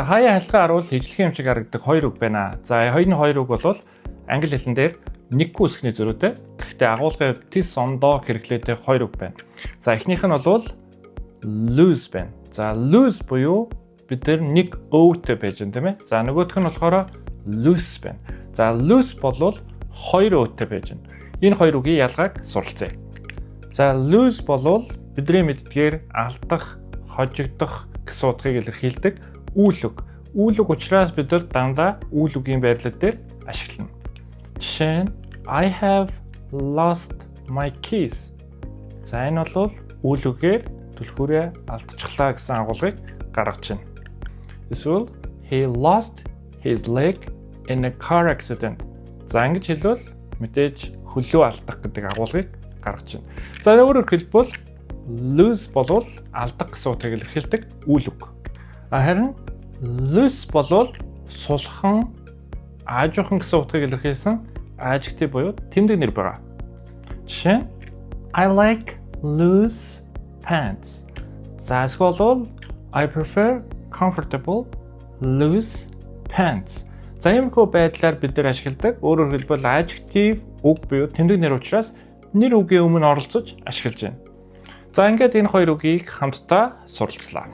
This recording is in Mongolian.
Хаяа халхаа харуул ижлэхэн юм шиг харагддаг хоёр үг байна. За хоёрын хоёр үг бол англи хэлэн дээр нэггүй үсгний зөрүүтэй. Гэхдээ агуулгын this on доо хэрэглээтэй хоёр үг байна. За эхнийх нь бол lose байна. За lose буюу бид нар нэг өвтэй байж байна тийм ээ. За нөгөөх нь болохоор loose байна. За loose бол хоёр өвтэй байж байна. Энэ хоёр үгийн ялгааг суралцъя. За lose бол бидний мэддгээр алдах, хожигдох гэсэн утгыг илэрхийлдэг үйл үг. Үйл үг учраас бид нар дандаа үйл үгийн байрлал дээр ашиглана. Жишээ нь I have lost my keys. За энэ бол үйл үгээр түлхүүрээ алдчихлаа гэсэн агуулгыг гаргаж байна. Эсвэл he lost his leg in a car accident. За ингэж хэлвэл мэдээж хөлөө алдах гэдэг агуулгыг гаргаж байна. За өөрөөр хэлбэл lose бол алдах гэсэн утгыг илэрхийлдэг үйл үг. Харин loose бол сулхан, аажуухан гэсэн утгыг илэрхийлсэн adjective буюу тэмдэг нэр байгаа. Жишээ нь I like loose pants. За эсвэл I prefer comfortable loose pants. За иймэрхүү байдлаар бид нар ашигладаг. Өөрөөр хэлбэл adjective үг буюу тэмдэг нэр учраас нэр үгийн өмнө оролцож ашиглаж байна. За ингээд энэ хоёр үгийг хамтдаа суралцлаа.